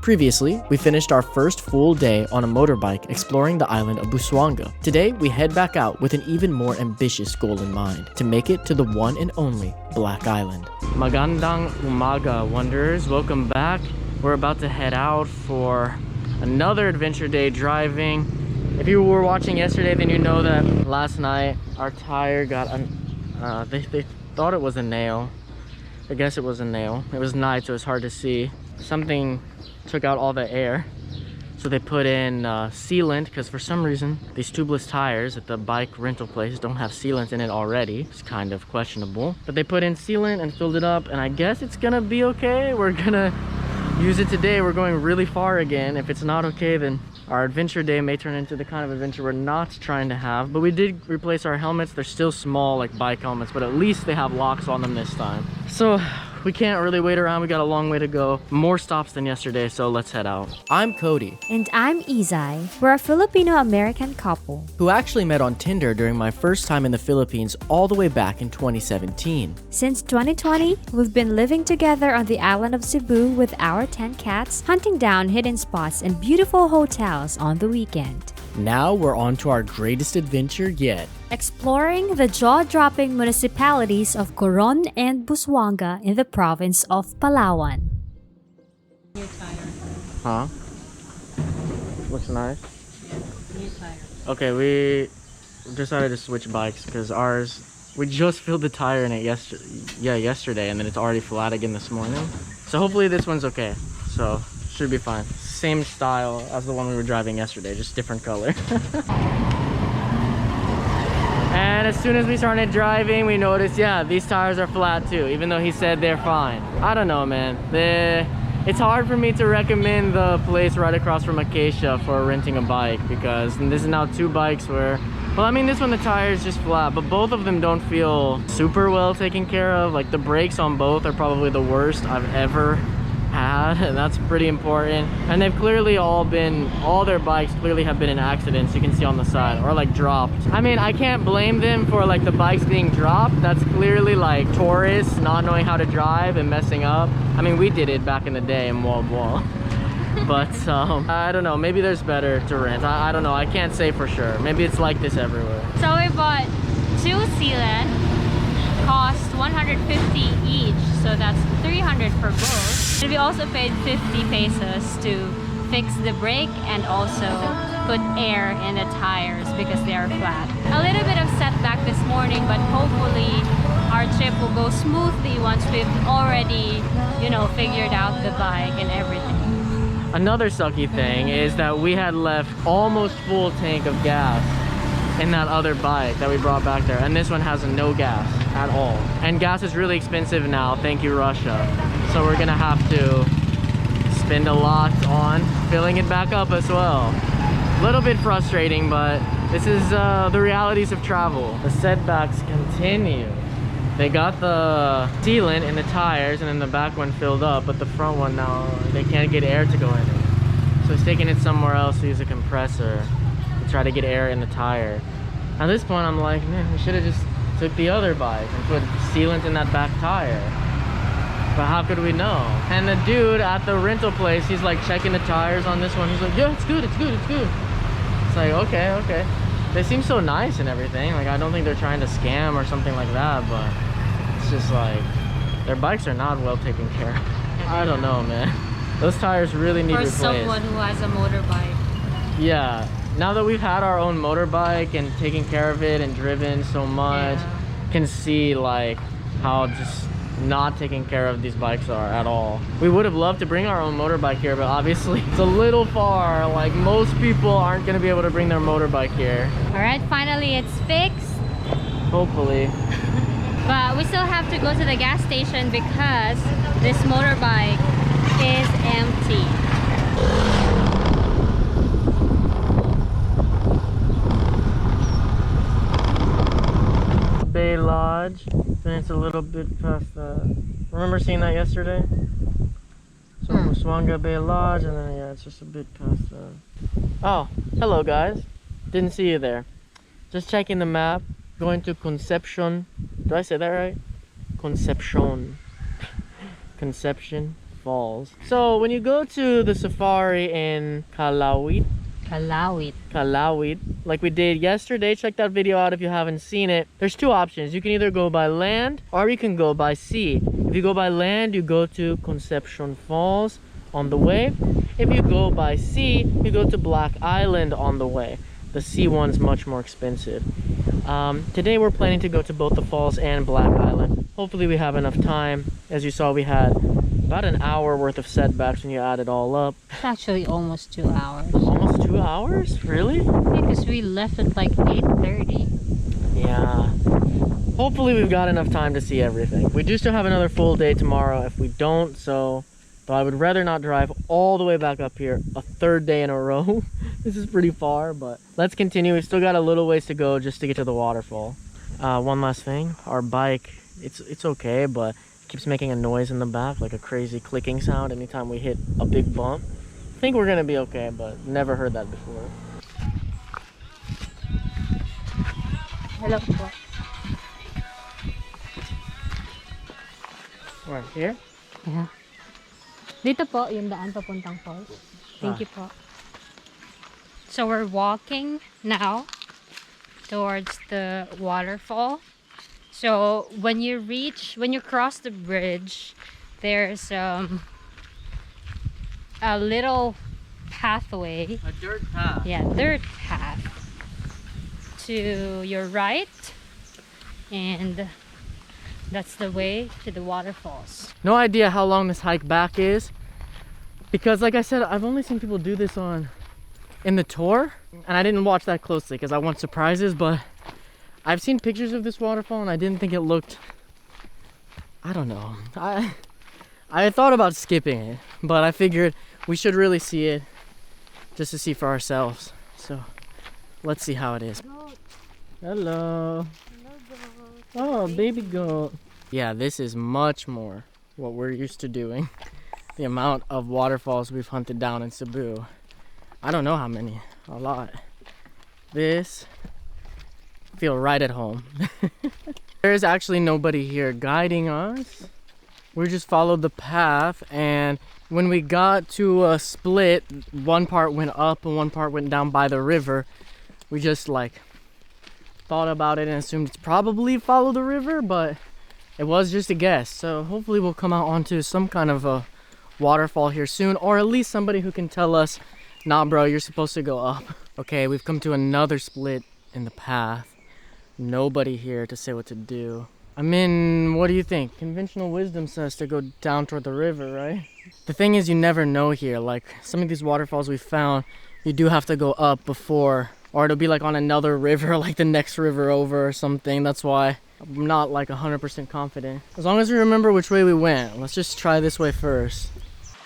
Previously, we finished our first full day on a motorbike exploring the island of Busuanga. Today, we head back out with an even more ambitious goal in mind, to make it to the one and only Black Island. Magandang umaga, wanderers. Welcome back. We're about to head out for another adventure day driving. If you were watching yesterday, then you know that last night our tire got they thought it was a nail. I guess it was a nail. It was night, so it's hard to see. Something took out all the air, so they put in sealant, because for some reason these tubeless tires at the bike rental place don't have sealant in it already. It's kind of questionable, but they put in sealant and filled it up, and I guess it's gonna be okay. We're gonna use it today. We're going really far again. If it's not okay, then our adventure day may turn into the kind of adventure we're not trying to have. But we did replace our helmets. They're still small, like bike helmets, but at least they have locks on them this time. So we can't really wait around. We got a long way to go. More stops than yesterday, so let's head out. I'm Cody. And I'm Izay. We're a Filipino-American couple who actually met on Tinder during my first time in the Philippines all the way back in 2017. Since 2020, we've been living together on the island of Cebu with our 10 cats, hunting down hidden spots and beautiful hotels on the weekend. Now we're on to our greatest adventure yet. Exploring the jaw-dropping municipalities of Coron and Busuanga in the province of Palawan. New tire. Huh? Looks nice. New tire. Okay, we decided to switch bikes because ours, we just filled the tire in it yesterday, and then it's already flat again this morning. So hopefully this one's okay. So should be fine. Same style as the one we were driving yesterday, just different color. And as soon as we started driving, we noticed, yeah, these tires are flat too, even though he said they're fine. I don't know, man. It's hard for me to recommend the place right across from Acacia for renting a bike, because this is now two bikes where, well, I mean, this one, the tire is just flat, but both of them don't feel super well taken care of. Like, the brakes on both are probably the worst I've ever had, and that's pretty important. And they've clearly all their bikes clearly have been in accidents, you can see on the side, or like dropped. I mean, I can't blame them for like the bikes being dropped. That's clearly like tourists not knowing how to drive and messing up. I mean, we did it back in the day in Wall. But I don't know, maybe there's better to rent. I don't know, I can't say for sure. Maybe it's like this everywhere. So we bought two sealant, cost 150 each, so that's 300 for both. And we also paid 50 pesos to fix the brake and also put air in the tires because they are flat. A little bit of setback this morning, but hopefully our trip will go smoothly once we've already, you know, figured out the bike and everything. Another sucky thing is that we had left almost full tank of gas in that other bike that we brought back there, and this one has no gas at all. And gas is really expensive now, thank you Russia. So we're gonna have to spend a lot on filling it back up as well. A little bit frustrating, but this is the realities of travel. The setbacks continue. They got the sealant in the tires, and then the back one filled up, but the front one now, they can't get air to go in it. So it's taking it somewhere else to use a compressor to try to get air in the tire. At this point, I'm like, man, we should have just took the other bike and put sealant in that back tire. But how could we know? And the dude at the rental place, he's like checking the tires on this one. He's like, yeah, it's good, it's good, it's good. It's like, okay. They seem so nice and everything. Like, I don't think they're trying to scam or something like that, but it's just like, their bikes are not well taken care of. I don't know, man. Those tires really need replaced. For someone who has a motorbike. Yeah. Now that we've had our own motorbike and taken care of it and driven so much, can see like how just not taking care of these bikes are at all. We would have loved to bring our own motorbike here, but obviously it's a little far. Like, most people aren't going to be able to bring their motorbike here. All right, finally it's fixed. Hopefully. But we still have to go to the gas station because this motorbike is empty. Bay Lodge, then it's a little bit past that. Remember seeing that yesterday? So Busuanga Bay Lodge, and then yeah, it's just a bit past that. Oh, hello guys. Didn't see you there. Just checking the map, going to Concepcion. Did I say that right? Concepcion. Concepcion falls. So when you go to the safari in Kalawit, like we did yesterday, check that video out if you haven't seen it. There's two options. You can either go by land or you can go by sea. If you go by land, you go to Concepcion Falls on the way. If you go by sea, you go to Black Island on the way. The sea one's much more expensive. Today we're planning to go to both the falls and Black Island. Hopefully we have enough time. As you saw, we had about an hour worth of setbacks when you add it all up. It's actually almost 2 hours. Almost 2 hours? Really? Because we left at like 8:30. Yeah. Hopefully we've got enough time to see everything. We do still have another full day tomorrow. If we don't, so I would rather not drive all the way back up here a third day in a row. This is pretty far, but let's continue. We've still got a little ways to go just to get to the waterfall. One last thing, our bike, it's okay, but it keeps making a noise in the back, like a crazy clicking sound anytime we hit a big bump. I think we're gonna be okay, but never heard that before. Hello po. Right here? Yeah. Dito po, yung daan papuntang falls. Thank you po. So we're walking now towards the waterfall. So when you cross the bridge, there's a little pathway. A dirt path. Yeah, dirt path to your right, and that's the way to the waterfalls. No idea how long this hike back is, because like I said, I've only seen people do this in the tour, and I didn't watch that closely because I want surprises, but I've seen pictures of this waterfall and I didn't think it looked, I don't know, I thought about skipping it, but I figured we should really see it just to see for ourselves. So let's see how it is. Hello. Oh, baby goat. Yeah, this is much more what we're used to doing. The amount of waterfalls we've hunted down in Cebu. I don't know how many. A lot. This, feel right at home. There is actually nobody here guiding us. We just followed the path, and when we got to a split, one part went up and one part went down by the river. We just like thought about it and assumed it's probably follow the river, but it was just a guess. So hopefully we'll come out onto some kind of a waterfall here soon, or at least somebody who can tell us, nah bro, you're supposed to go up. Okay, we've come to another split in the path. Nobody here to say what to do. I mean, what do you think? Conventional wisdom says to go down toward the river, right? The thing is, you never know here. Like some of these waterfalls we found, you do have to go up before, or it'll be like on another river, like the next river over or something. That's why I'm not like 100% confident. As long as we remember which way we went, let's just try this way first.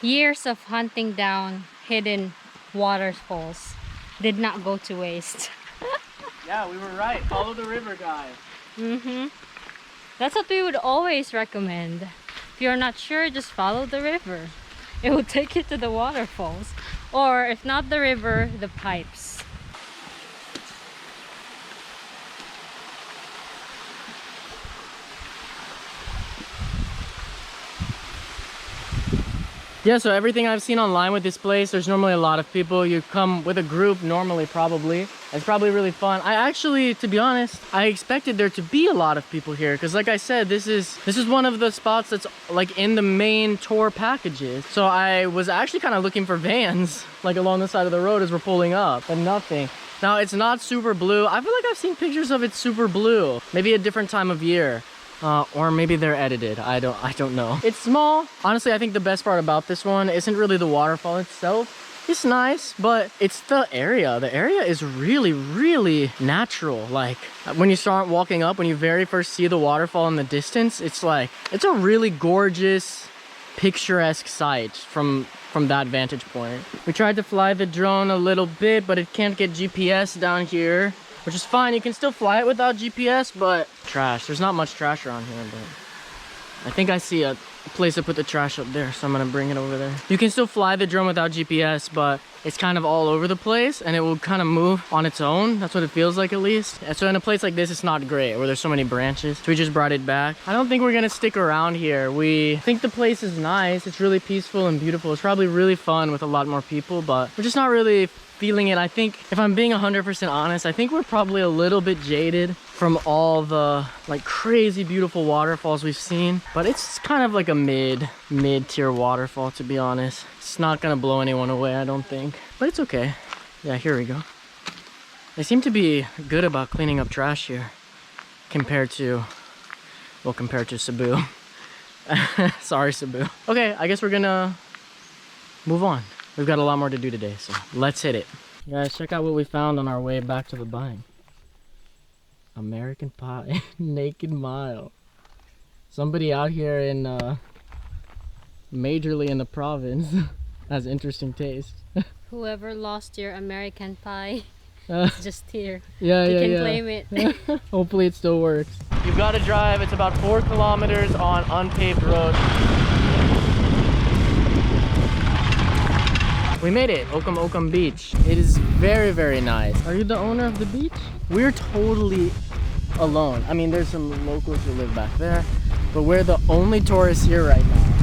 Years of hunting down hidden waterfalls did not go to waste. Yeah, we were right. Follow the river, guys. That's what we would always recommend. If you're not sure, just follow the river. It will take you to the waterfalls. Or if not the river, the pipes. Yeah, so everything I've seen online with this place, there's normally a lot of people. You come with a group normally, probably. It's probably really fun. I actually, to be honest, I expected there to be a lot of people here, because like I said, this is one of the spots that's like in the main tour packages. So I was actually kind of looking for vans like along the side of the road as we're pulling up, but nothing. Now it's not super blue. I feel like I've seen pictures of it super blue. Maybe a different time of year. Or maybe they're edited. I don't know. It's small. Honestly, I think the best part about this one isn't really the waterfall itself. It's nice, but it's the area. The area is really, really natural. Like when you start walking up, when you very first see the waterfall in the distance, it's like, it's a really gorgeous, picturesque sight from that vantage point. We tried to fly the drone a little bit, but it can't get GPS down here, which is fine. You can still fly it without GPS, but trash. There's not much trash around here, but I think I see a place to put the trash up there, so I'm gonna bring it over there. You can still fly the drone without GPS, but it's kind of all over the place and it will kind of move on its own. That's what it feels like, at least. And so in a place like this, it's not great where there's so many branches. So we just brought it back. I don't think we're gonna stick around here. We think the place is nice. It's really peaceful and beautiful. It's probably really fun with a lot more people, but we're just not really feeling it. I think, if I'm being 100% honest, I think we're probably a little bit jaded from all the like crazy beautiful waterfalls we've seen, but it's kind of like a mid-tier waterfall, to be honest. It's not gonna blow anyone away, I don't think, but it's okay. Yeah, here we go. They seem to be good about cleaning up trash here compared to Cebu. Sorry, Cebu. Okay, I guess we're gonna move on. We've got a lot more to do today, so let's hit it. Guys, check out what we found on our way back to the bike. American Pie, Naked Mile. Somebody out here in majorly in the province has interesting taste. Whoever lost your American Pie, it's just here. Yeah, you can claim it. Hopefully it still works. You've got to drive. It's about 4 kilometers on unpaved road. We made it, Okam Beach. It is very, very nice. Are you the owner of the beach? We're totally alone. I mean, there's some locals who live back there, but we're the only tourists here right now.